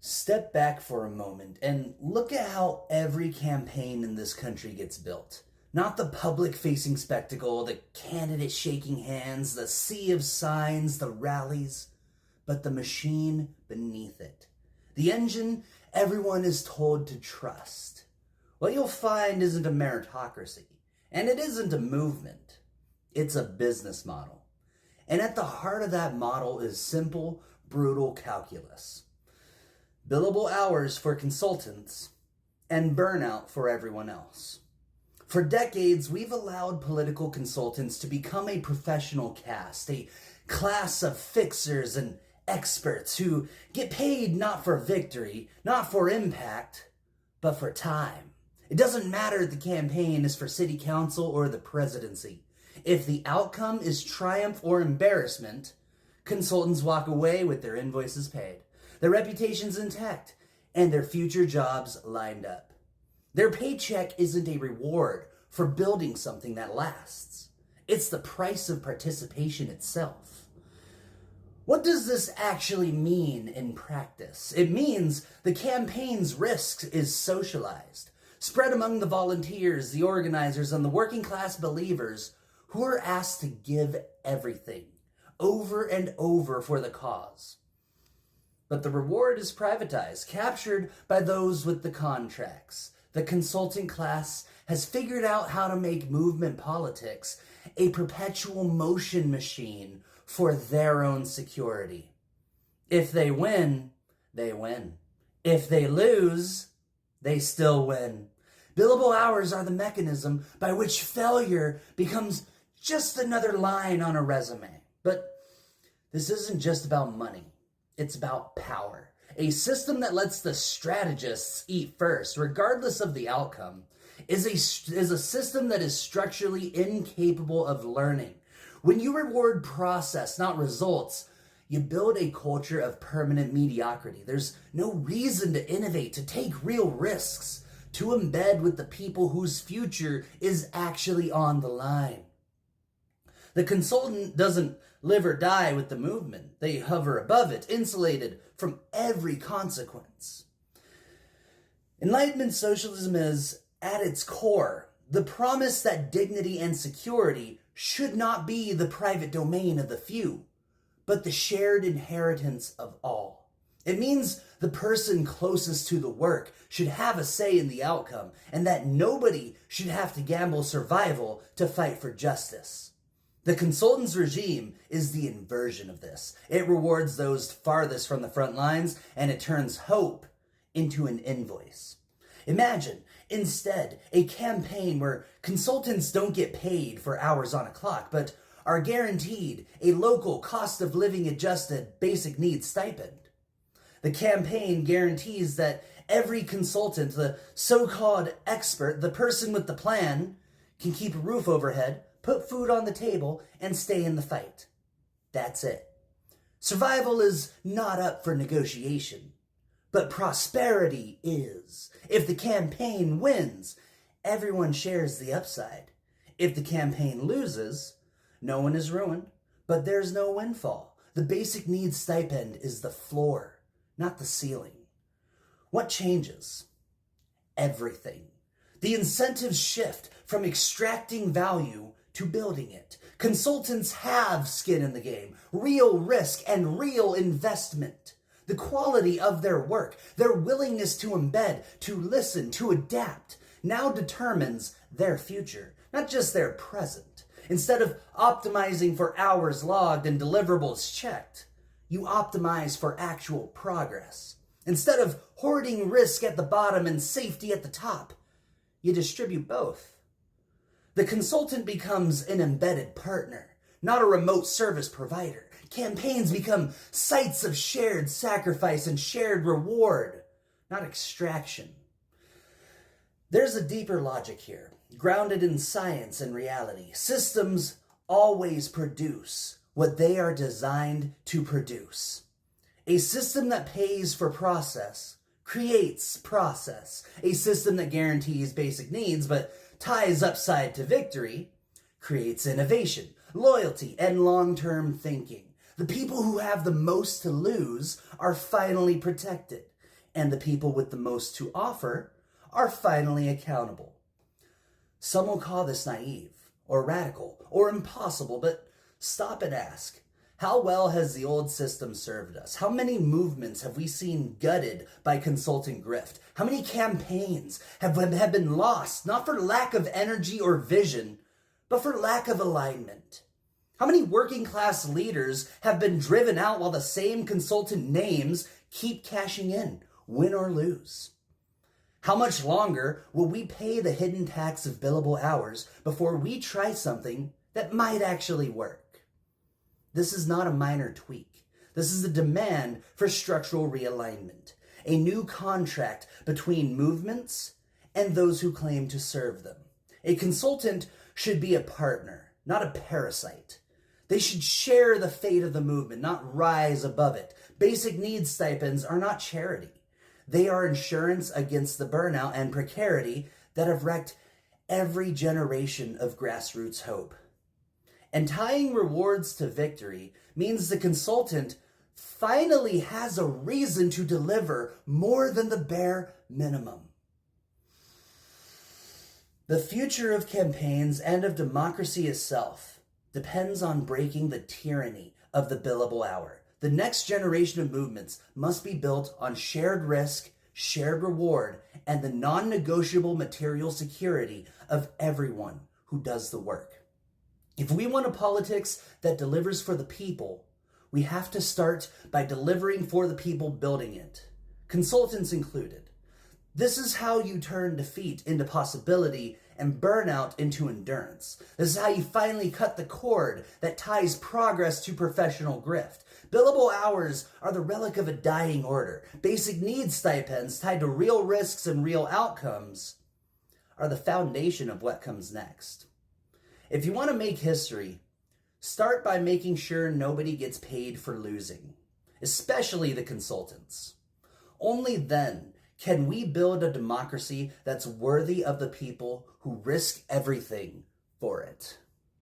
Step back for a moment and look at how every campaign in this country gets built. Not the public-facing spectacle, the candidate shaking hands, the sea of signs, the rallies, but the machine beneath it. The engine everyone is told to trust. What you'll find isn't a meritocracy, and it isn't a movement. It's a business model. And at the heart of that model is simple, brutal calculus. Billable hours for consultants and burnout for everyone else. For decades, we've allowed political consultants to become a professional caste, a class of fixers and experts who get paid not for victory, not for impact, but for time. It doesn't matter if the campaign is for city council or the presidency. If the outcome is triumph or embarrassment, consultants walk away with their invoices paid, their reputations intact, and their future jobs lined up. Their paycheck isn't a reward for building something that lasts. It's the price of participation itself. What does this actually mean in practice? It means the campaign's risk is socialized, spread among the volunteers, the organizers, and the working class believers who are asked to give everything over and over for the cause. But the reward is privatized, captured by those with the contracts. The consulting class has figured out how to make movement politics a perpetual motion machine for their own security. If they win, they win. If they lose, they still win. Billable hours are the mechanism by which failure becomes just another line on a resume. But this isn't just about money. It's about power. A system that lets the strategists eat first, regardless of the outcome, is a system that is structurally incapable of learning. When you reward process, not results, you build a culture of permanent mediocrity. There's no reason to innovate, to take real risks, to embed with the people whose future is actually on the line. The consultant doesn't live or die with the movement. They hover above it, insulated from every consequence. Enlightenment socialism is, at its core, the promise that dignity and security should not be the private domain of the few, but the shared inheritance of all. It means the person closest to the work should have a say in the outcome, and that nobody should have to gamble survival to fight for justice. The consultant's regime is the inversion of this. It rewards those farthest from the front lines, and it turns hope into an invoice. Imagine, instead, a campaign where consultants don't get paid for hours on a clock, but are guaranteed a local cost of living adjusted basic needs stipend. The campaign guarantees that every consultant, the so-called expert, the person with the plan, can keep a roof overhead, put food on the table, and stay in the fight. That's it. Survival is not up for negotiation, but prosperity is. If the campaign wins, everyone shares the upside. If the campaign loses, no one is ruined, but there's no windfall. The basic needs stipend is the floor, not the ceiling. What changes? Everything. The incentives shift from extracting value to building it. Consultants have skin in the game, real risk and real investment. The quality of their work, their willingness to embed, to listen, to adapt, now determines their future, not just their present. Instead of optimizing for hours logged and deliverables checked, you optimize for actual progress. Instead of hoarding risk at the bottom and safety at the top, you distribute both. The consultant becomes an embedded partner, not a remote service provider. Campaigns become sites of shared sacrifice and shared reward, not extraction. There's a deeper logic here, grounded in science and reality. Systems always produce what they are designed to produce. A system that pays for process creates process. A system that guarantees basic needs but ties upside to victory creates innovation, loyalty, and long-term thinking. The people who have the most to lose are finally protected. and the people with the most to offer are finally accountable. Some will call this naive, or radical, or impossible, but stop and ask, how well has the old system served us? How many movements have we seen gutted by consultant grift? How many campaigns have been lost, not for lack of energy or vision, but for lack of alignment? How many working class leaders have been driven out while the same consultant names keep cashing in, win or lose? How much longer will we pay the hidden tax of billable hours before we try something that might actually work? This is not a minor tweak. This is a demand for structural realignment, a new contract between movements and those who claim to serve them. A consultant should be a partner, not a parasite. They should share the fate of the movement, not rise above it. Basic needs stipends are not charity. They are insurance against the burnout and precarity that have wrecked every generation of grassroots hope. And tying rewards to victory means the consultant finally has a reason to deliver more than the bare minimum. The future of campaigns and of democracy itself depends on breaking the tyranny of the billable hour. The next generation of movements must be built on shared risk, shared reward, and the non-negotiable material security of everyone who does the work. If we want a politics that delivers for the people, we have to start by delivering for the people building it, consultants included. This is how you turn defeat into possibility and burnout into endurance. This is how you finally cut the cord that ties progress to professional grift. Billable hours are the relic of a dying order. Basic needs stipends tied to real risks and real outcomes are the foundation of what comes next. If you want to make history, start by making sure nobody gets paid for losing, especially the consultants. Only then can we build a democracy that's worthy of the people who risk everything for it.